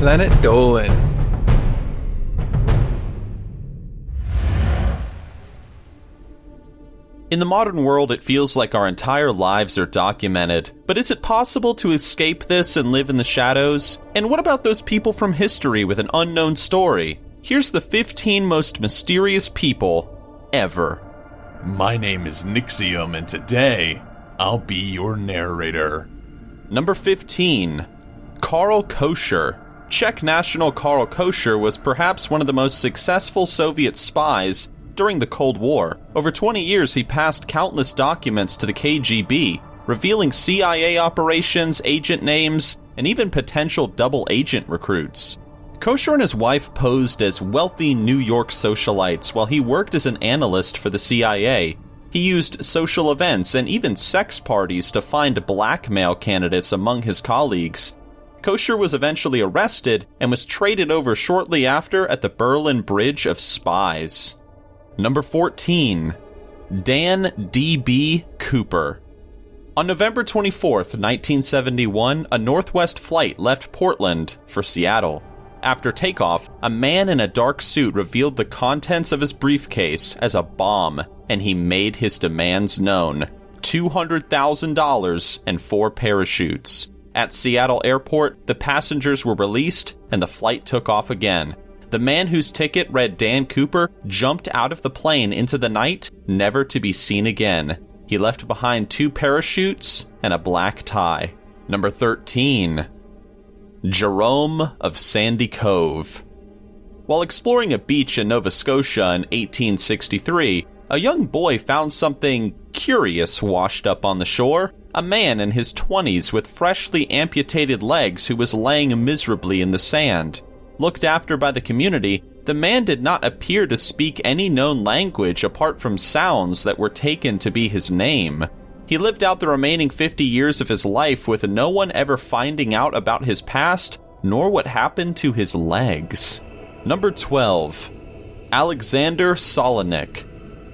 Planet Dolan. In the modern world, it feels like our entire lives are documented. But is it possible to escape this and live in the shadows? And what about those people from history with an unknown story? Here's the 15 most mysterious people ever. My name is Nixium, and today, I'll be your narrator. Number 15. Karl Koecher. Czech national Karl Koecher was perhaps one of the most successful Soviet spies during the Cold War. Over 20 years, he passed countless documents to the KGB, revealing CIA operations, agent names, and even potential double agent recruits. Koecher and his wife posed as wealthy New York socialites while he worked as an analyst for the CIA. He used social events and even sex parties to find blackmail candidates among his colleagues. Koecher was eventually arrested and was traded over shortly after at the Berlin Bridge of Spies. Number 14. Dan D.B. Cooper. On November 24th, 1971, a Northwest flight left Portland for Seattle. After takeoff, a man in a dark suit revealed the contents of his briefcase as a bomb, and he made his demands known. $200,000 and 4 parachutes. At Seattle Airport, the passengers were released, and the flight took off again. The man whose ticket read Dan Cooper jumped out of the plane into the night, never to be seen again. He left behind 2 parachutes and a black tie. Number 13. Jerome of Sandy Cove. While exploring a beach in Nova Scotia in 1863, a young boy found something curious washed up on the shore. A man in his 20s with freshly amputated legs who was laying miserably in the sand. Looked after by the community, the man did not appear to speak any known language apart from sounds that were taken to be his name. He lived out the remaining 50 years of his life with no one ever finding out about his past, nor what happened to his legs. Number 12. Aleister Salahneck.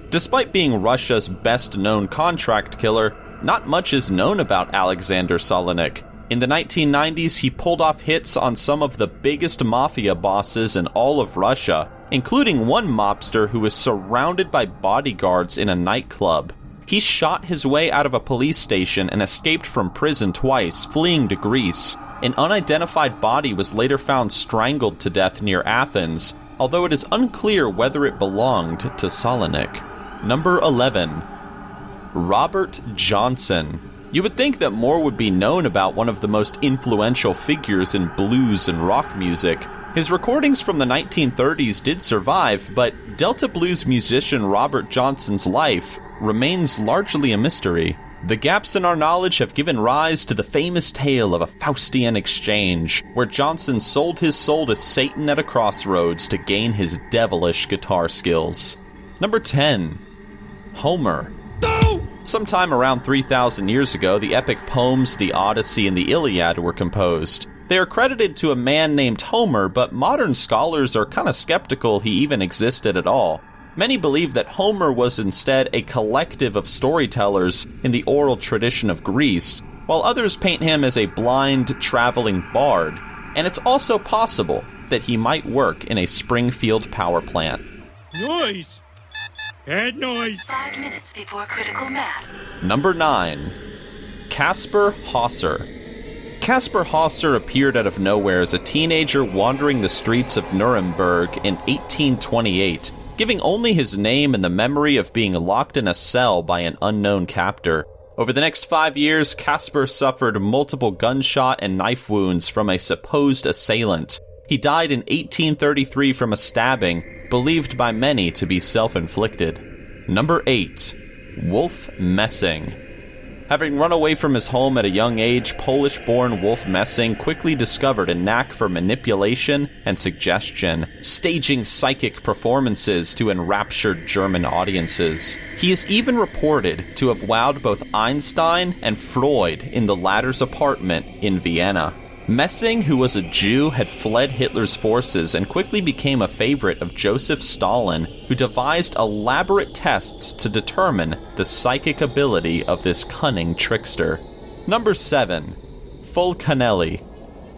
Despite being Russia's best-known contract killer, not much is known about Aleister Salahneck. In the 1990s, he pulled off hits on some of the biggest mafia bosses in all of Russia, including one mobster who was surrounded by bodyguards in a nightclub. He shot his way out of a police station and escaped from prison twice, fleeing to Greece. An unidentified body was later found strangled to death near Athens, although it is unclear whether it belonged to Salahneck. Number 11. Robert Johnson. You would think that more would be known about one of the most influential figures in blues and rock music. His recordings from the 1930s did survive, but Delta blues musician Robert Johnson's life remains largely a mystery. The gaps in our knowledge have given rise to the famous tale of a Faustian exchange, where Johnson sold his soul to Satan at a crossroads to gain his devilish guitar skills. Number 10. Homer. Sometime around 3,000 years ago, the epic poems The Odyssey and the Iliad were composed. They are credited to a man named Homer, but modern scholars are kind of skeptical he even existed at all. Many believe that Homer was instead a collective of storytellers in the oral tradition of Greece, while others paint him as a blind, traveling bard. And it's also possible that he might work in a Springfield power plant. Noise! Bad noise! 5 minutes before critical mass. Number 9. Casper Foster. Casper Foster appeared out of nowhere as a teenager wandering the streets of Nuremberg in 1828, giving only his name and the memory of being locked in a cell by an unknown captor. Over the next 5 years, Casper suffered multiple gunshot and knife wounds from a supposed assailant. He died in 1833 from a stabbing, believed by many to be self-inflicted. Number 8. Wolf Messing. Having run away from his home at a young age, Polish-born Wolf Messing quickly discovered a knack for manipulation and suggestion, staging psychic performances to enraptured German audiences. He is even reported to have wowed both Einstein and Freud in the latter's apartment in Vienna. Messing, who was a Jew, had fled Hitler's forces and quickly became a favorite of Joseph Stalin, who devised elaborate tests to determine the psychic ability of this cunning trickster. Number 7. Canelli.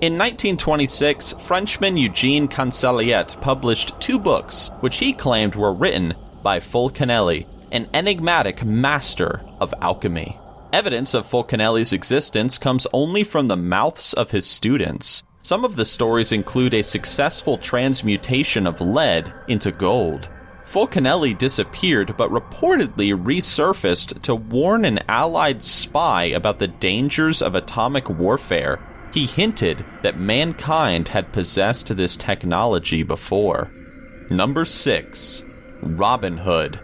In 1926, Frenchman Eugene Canelli published 2 books which he claimed were written by Fulcanelli, an enigmatic master of alchemy. Evidence of Fulcanelli's existence comes only from the mouths of his students. Some of the stories include a successful transmutation of lead into gold. Fulcanelli disappeared but reportedly resurfaced to warn an Allied spy about the dangers of atomic warfare. He hinted that mankind had possessed this technology before. Number 6. Robin Hood.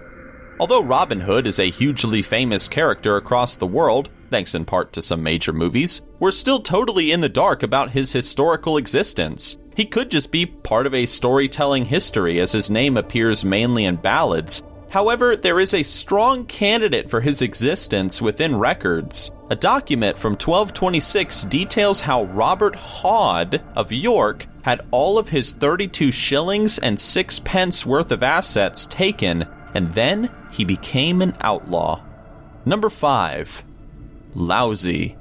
Although Robin Hood is a hugely famous character across the world, thanks in part to some major movies, we're still totally in the dark about his historical existence. He could just be part of a storytelling history, as his name appears mainly in ballads. However, there is a strong candidate for his existence within records. A document from 1226 details how Robert Hod of York had all of his 32 shillings and 6 pence worth of assets taken, and then he became an outlaw. Number 5. Lousy.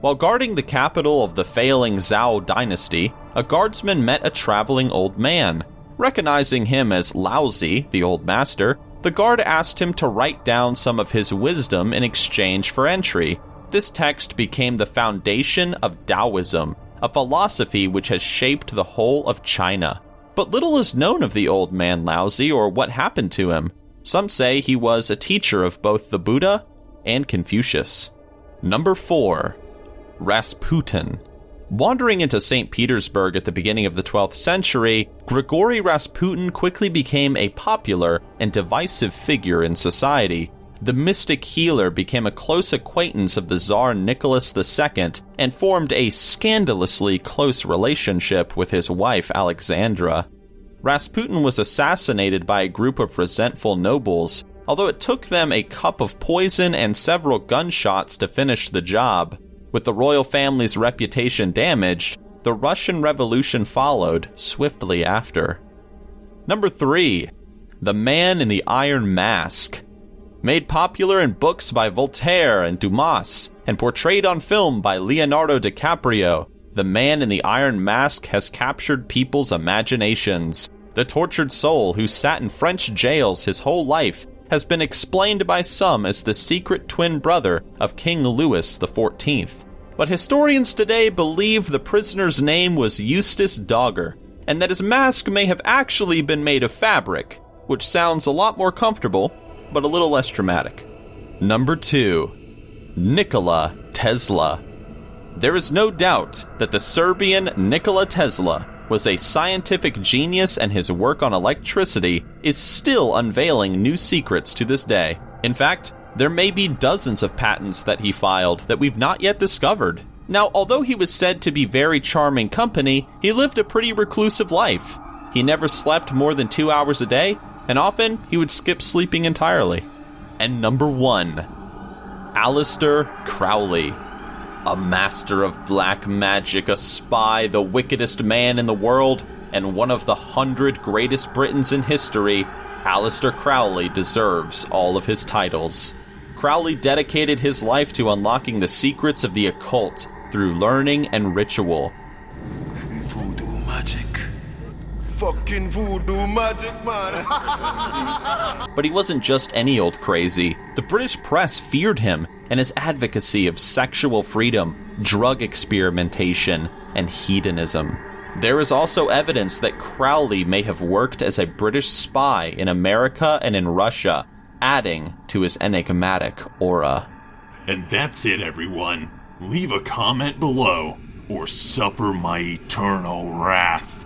While guarding the capital of the failing Zhou dynasty, a guardsman met a traveling old man. Recognizing him as Lousy, the old master, the guard asked him to write down some of his wisdom in exchange for entry. This text became the foundation of Taoism, a philosophy which has shaped the whole of China. But little is known of the old man Lousy or what happened to him. Some say he was a teacher of both the Buddha and Confucius. Number 4. Rasputin. Wandering into St. Petersburg at the beginning of the 12th century, Grigory Rasputin quickly became a popular and divisive figure in society. The mystic healer became a close acquaintance of the Tsar Nicholas II and formed a scandalously close relationship with his wife Alexandra. Rasputin was assassinated by a group of resentful nobles, although it took them a cup of poison and several gunshots to finish the job. With the royal family's reputation damaged, the Russian Revolution followed swiftly after. Number 3. The Man in the Iron Mask. Made popular in books by Voltaire and Dumas, and portrayed on film by Leonardo DiCaprio, The Man in the Iron Mask has captured people's imaginations. The tortured soul who sat in French jails his whole life has been explained by some as the secret twin brother of King Louis XIV. But historians today believe the prisoner's name was Eustace Dogger, and that his mask may have actually been made of fabric, which sounds a lot more comfortable, but a little less dramatic. Number 2. Nikola Tesla. There is no doubt that the Serbian Nikola Tesla was a scientific genius, and his work on electricity is still unveiling new secrets to this day. In fact, there may be dozens of patents that he filed that we've not yet discovered. Now, although he was said to be very charming company, he lived a pretty reclusive life. He never slept more than 2 hours a day, and often he would skip sleeping entirely. And number 1, Aleister Crowley. A master of black magic, a spy, the wickedest man in the world, and one of the 100 greatest Britons in history, Aleister Crowley deserves all of his titles. Crowley dedicated his life to unlocking the secrets of the occult through learning and ritual. Voodoo magic. Fucking voodoo magic, man. But he wasn't just any old crazy. The British press feared him and his advocacy of sexual freedom, drug experimentation, and hedonism. There is also evidence that Crowley may have worked as a British spy in America and in Russia, adding to his enigmatic aura. And that's it, everyone. Leave a comment below, or suffer my eternal wrath.